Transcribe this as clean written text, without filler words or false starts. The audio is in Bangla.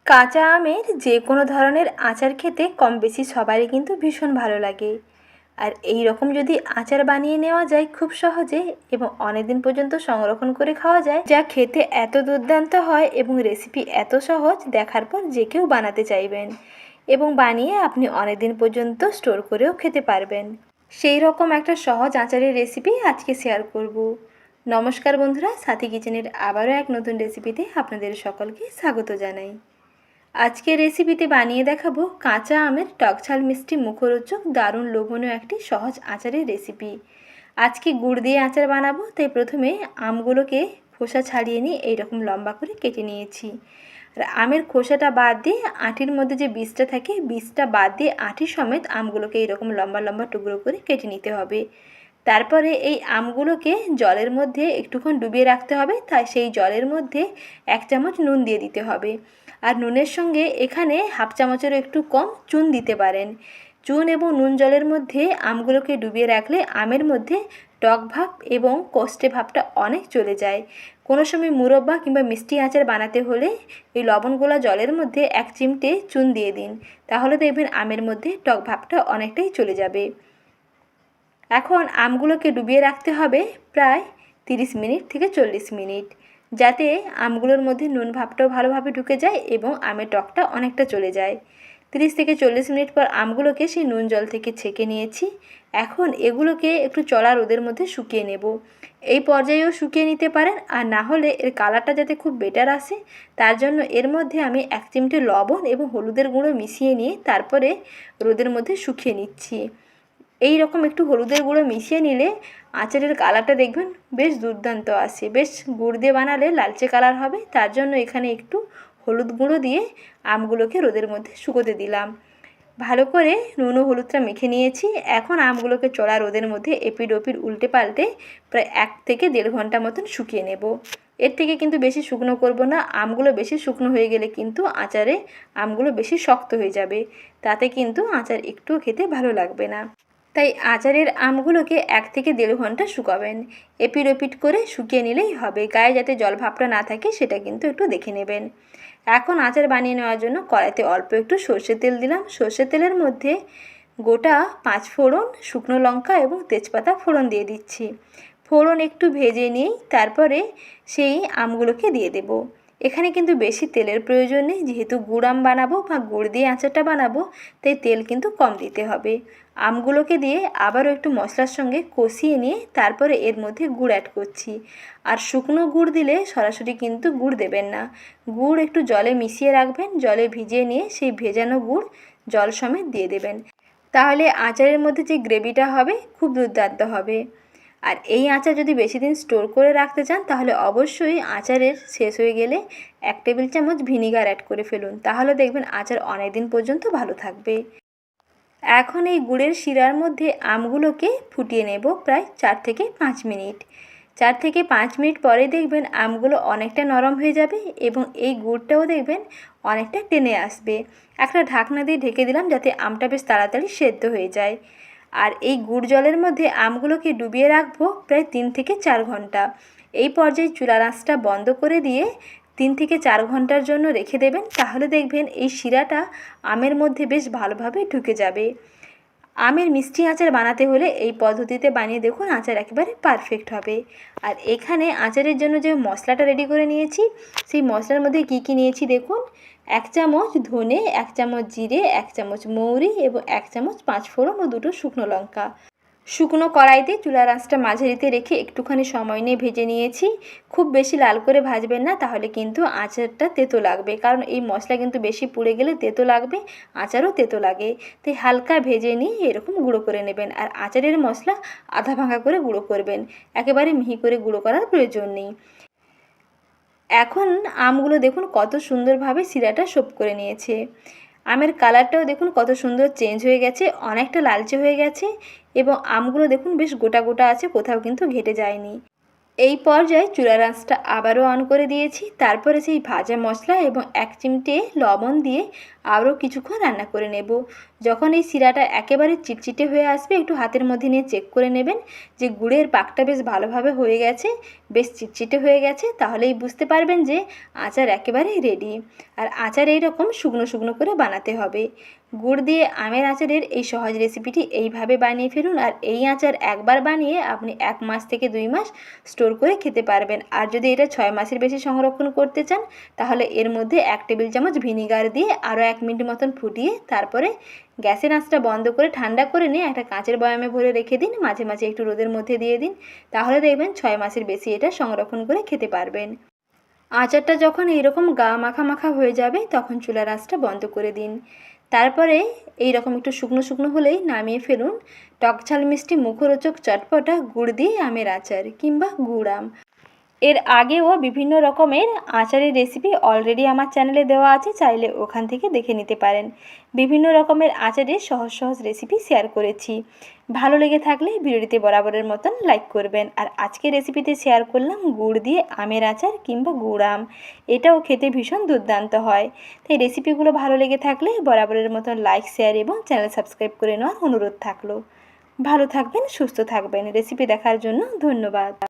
কাঁচা আমের যে কোনো ধরনের আচার খেতে কম বেশি সবারই কিন্তু ভীষণ ভালো লাগে। আর এই রকম যদি আচার বানিয়ে নেওয়া যায় খুব সহজে এবং অনেক দিন পর্যন্ত সংরক্ষণ করে খাওয়া যায়, যা খেতে এত দুর্দান্ত হয় এবং রেসিপি এত সহজ, দেখার পর যে কেউ বানাতে চাইবেন এবং বানিয়ে আপনি অনেক দিন পর্যন্ত স্টোর করেও খেতে পারবেন। সেই রকম একটা সহজ আচারের রেসিপি আজকে শেয়ার করব। নমস্কার বন্ধুরা, সাথী কিচেনের আবারও এক নতুন রেসিপিতে আপনাদের সকলকে স্বাগত জানাই। আজকের রেসিপিতে বানিয়ে দেখাবো কাঁচা আমের টকঝাল মিষ্টি মুখরোচক দারুণ লোভনীয় একটি সহজ আচারের রেসিপি। আজকে গুড় দিয়ে আচার বানাবো, তাই প্রথমে আমগুলোকে খোসা ছাড়িয়ে নিয়ে এইরকম লম্বা করে কেটে নিয়েছি। আর আমের খোসাটা বাদ দিয়ে আঁটির মধ্যে যে বীজটা থাকে, বীজটা বাদ দিয়ে আঁটি সমেত আমগুলোকে এইরকম লম্বা লম্বা টুকরো করে কেটে নিতে হবে। তারপরে এই আমগুলোকে জলের মধ্যে একটুক্ষণ ডুবিয়ে রাখতে হবে, তাই সেই জলের মধ্যে 1 চামচ নুন দিয়ে দিতে হবে। আর নুনের সঙ্গে এখানে হাফ চামচেরও একটু কম চুন দিতে পারেন। চুন এবং নুন জলের মধ্যে আমগুলোকে ডুবিয়ে রাখলে আমের মধ্যে টক ভাব এবং কষ্টে ভাবটা অনেক চলে যায়। কোনো সময় মুরব্বা কিংবা মিষ্টি আচার বানাতে হলে এই লবণগোলা জলের মধ্যে 1 চিমটে চুন দিয়ে দিন, তাহলে দেখবেন আমের মধ্যে টক ভাবটা অনেকটাই চলে যাবে। এখন আমগুলোকে ডুবিয়ে রাখতে হবে প্রায় 30 মিনিট থেকে 40 মিনিট, যাতে আমগুলোর মধ্যে নুন ভাবটাও ভালোভাবে ঢুকে যায় এবং আমের টকটা অনেকটা চলে যায়। 30 থেকে 40 মিনিট পর আমগুলোকে সেই নুন জল থেকে ছেঁকে নিয়েছি। এখন এগুলোকে একটু চড়া রোদের মধ্যে শুকিয়ে নেব। এই পর্যায়েও শুকিয়ে নিতে পারেন, আর না হলে এর কালারটা যাতে খুব বেটার আসে তার জন্য এর মধ্যে আমি 1 চিমটে লবণ এবং হলুদের গুঁড়ো মিশিয়ে নিয়ে তারপরে রোদের মধ্যে শুকিয়ে নিচ্ছি। এই রকম একটু হলুদের গুঁড়ো মিশিয়ে নিলে আচারের কালারটা দেখবেন বেশ দুর্দান্ত আসে। বেশ গুড় দিয়ে বানালে লালচে কালার হবে, তার জন্য এখানে একটু হলুদ গুঁড়ো দিয়ে আমগুলোকে রোদের মধ্যে শুকোতে দিলাম। ভালো করে নুন ও হলুদটা মেখে নিয়েছি। এখন আমগুলোকে চড়া রোদের মধ্যে এপিড ওপিড উল্টে পাল্টে প্রায় 1 থেকে 1.5 ঘন্টা মতন শুকিয়ে নেব। এর থেকে কিন্তু বেশি শুকনো করব না। আমগুলো বেশি শুকনো হয়ে গেলে কিন্তু আচারে আমগুলো বেশি শক্ত হয়ে যাবে, তাতে কিন্তু আচার একটুও খেতে ভালো লাগবে না। তাই আচারের আমগুলোকে 1 থেকে 1.5 ঘন্টা শুকাবেন। এপিড ওপিড করে শুকিয়ে নিলেই হবে। গায়ে যাতে জল ভাবটা না থাকে সেটা কিন্তু একটু দেখে নেবেন। এখন আচার বানিয়ে নেওয়ার জন্য কড়াইতে অল্প একটু সর্ষের তেল দিলাম। সর্ষের তেলের মধ্যে গোটা 5 ফোড়ন, শুকনো লঙ্কা এবং তেজপাতা ফোড়ন দিয়ে দিচ্ছি। ফোড়ন একটু ভেজে নিয়েই তারপরে সেই আমগুলোকে দিয়ে দেব। এখানে কিন্তু বেশি তেলের প্রয়োজন নেই, যেহেতু গুড় আম বানাবো বা গুড় দিয়ে আচারটা বানাবো, তাই তেল কিন্তু কম দিতে হবে। আমগুলোকে দিয়ে আবারও একটু মশলার সঙ্গে কষিয়ে নিয়ে তারপরে এর মধ্যে গুড় অ্যাড করছি। আর শুকনো গুড় দিলে সরাসরি কিন্তু গুড় দেবেন না, গুড় একটু জলে মিশিয়ে রাখবেন। জলে ভিজিয়ে নিয়ে সেই ভেজানো গুড় জল সমেত দিয়ে দেবেন, তাহলে আচারের মধ্যে যে গ্রেভিটা হবে খুব দুর্দান্ত হবে। আর এই আচার যদি বেশি দিন স্টোর করে রাখতে চান তাহলে অবশ্যই আচারের শেষ হয়ে গেলে 1 টেবিল চামচ ভিনিগার অ্যাড করে ফেলুন, তাহলে দেখবেন আচার অনেক দিন পর্যন্ত ভালো থাকবে। এখন এই গুড়ের শিরার মধ্যে আমগুলোকে ফুটিয়ে নেব প্রায় 4 থেকে 5 মিনিট। 4 থেকে 5 মিনিট পরে দেখবেন আমগুলো অনেকটা নরম হয়ে যাবে এবং এই গুড়টাও দেখবেন অনেকটা টেনে আসবে। একটা ঢাকনা দিয়ে ঢেকে দিলাম যাতে আমটা বেশ তাড়াতাড়ি সেদ্ধ হয়ে যায়। আর এই গুড় জলের মধ্যে আমগুলোকে ডুবিয়ে রাখবো প্রায় 3 থেকে 4 ঘন্টা। এই পর্যায়ে চুলার আঁচটা বন্ধ করে দিয়ে 3 থেকে 4 ঘন্টার জন্য রেখে দেবেন, তাহলে দেখবেন এই শিরাটা আমের মধ্যে বেশ ভালোভাবে ঢুকে যাবে। আমের মিষ্টি আচার বানাতে হলে এই পদ্ধতিতে বানিয়ে দেখুন, আচার একেবারে পারফেক্ট হবে। আর এখানে আচারের জন্য যে মশলাটা রেডি করে নিয়েছি, সেই মশলার মধ্যে কী কী নিয়েছি দেখুন। 1 চামচ ধনে, 1 চামচ জিরে, 1 চামচ মৌরি এবং 1 চামচ 5 ফোড়ন ও 2টো শুকনো লঙ্কা। শুকনো কড়াইতে চুলার আঁচটা মাঝারিতে রেখে একটুখানি সময় নিয়ে ভেজে নিয়েছি। খুব বেশি লাল করে ভাজবেন না, তাহলে কিন্তু আচারটা তেতো লাগবে, কারণ এই মশলা কিন্তু বেশি পুড়ে গেলে তেতো লাগবে, আচারও তেতো লাগে। তাই হালকা ভেজে নিয়ে এরকম গুঁড়ো করে নেবেন। আর আচারের মশলা আধা ভাঙা করে গুঁড়ো করবেন, একেবারে মিহি করে গুঁড়ো করার প্রয়োজন নেই। এখন আমগুলো দেখুন কত সুন্দরভাবে শিরাটা সোপ করে নিয়েছে। আমের কালারটাও দেখুন কত সুন্দর চেঞ্জ হয়ে গেছে, অনেকটা লালচে হয়ে গেছে এবং আমগুলো দেখুন বেশ গোটা গোটা আছে, কোথাও কিন্তু ঘেটে যায়নি। এই পর্যায়ে চুলার আঁচটা আবারও অন করে দিয়েছি। তারপরে সেই ভাজা মশলা এবং 1 চিমটে লবণ দিয়ে আরও কিছুক্ষণ রান্না করে নেব। যখন এই শিরাটা একেবারে চিটচিটে হয়ে আসবে, একটু হাতের মধ্যে নিয়ে চেক করে নেবেন যে গুড়ের পাকটা বেশ ভালোভাবে হয়ে গেছে। বেশ চিটচিটে হয়ে গেছে, তাহলেই বুঝতে পারবেন যে আচার একেবারেই রেডি। আর আচার এইরকম শুকনো শুকনো করে বানাতে হবে। গুড় দিয়ে আমের আচারের এই সহজ রেসিপিটি এইভাবে বানিয়ে ফেলুন, আর এই আচার একবার বানিয়ে আপনি 1 মাস থেকে 2 মাস স্টোর করে খেতে পারবেন। আর যদি এটা 6 মাসের বেশি সংরক্ষণ করতে চান, তাহলে এর মধ্যে 1 টেবিল চামচ ভিনিগার দিয়ে আরও 1 মিনিট মতন ফুটিয়ে তারপরে গ্যাসের আঁচটা বন্ধ করে ঠান্ডা করে নিয়ে একটা কাঁচের বয়ামে ভরে রেখে দিন। মাঝে মাঝে একটু রোদের মধ্যে দিয়ে দিন, তাহলে দেখবেন 6 মাসের বেশি এটা সংরক্ষণ করে খেতে পারবেন। আচারটা যখন এইরকম গা মাখা মাখা হয়ে যাবে, তখন চুলার আঁচটা বন্ধ করে দিন। তারপরে এইরকম একটু শুকনো শুকনো হলেই নামিয়ে ফেলুন টকঝাল মিষ্টি মুখরোচক চটপটা গুড় দিয়ে আমের আচার কিংবা গুড় আম। এর আগেও বিভিন্ন রকমের আচারের রেসিপি অলরেডি আমার চ্যানেলে দেওয়া আছে, চাইলে ওখান থেকে দেখে নিতে পারেন। বিভিন্ন রকমের আচারের সহজ সহজ রেসিপি শেয়ার করেছি। ভালো লেগে থাকলে ভিডিওটিতে বরাবরের মতন লাইক করবেন। আর আজকের রেসিপিতে শেয়ার করলাম গুড় দিয়ে আমের আচার কিংবা গুড় আম। এটাও খেতে ভীষণ দুর্দান্ত হয়। তাই রেসিপিগুলো ভালো লেগে থাকলে বরাবরের মতন লাইক, শেয়ার এবং চ্যানেল সাবস্ক্রাইব করে নেওয়ার অনুরোধ থাকলো। ভালো থাকবেন, সুস্থ থাকবেন। রেসিপি দেখার জন্য ধন্যবাদ।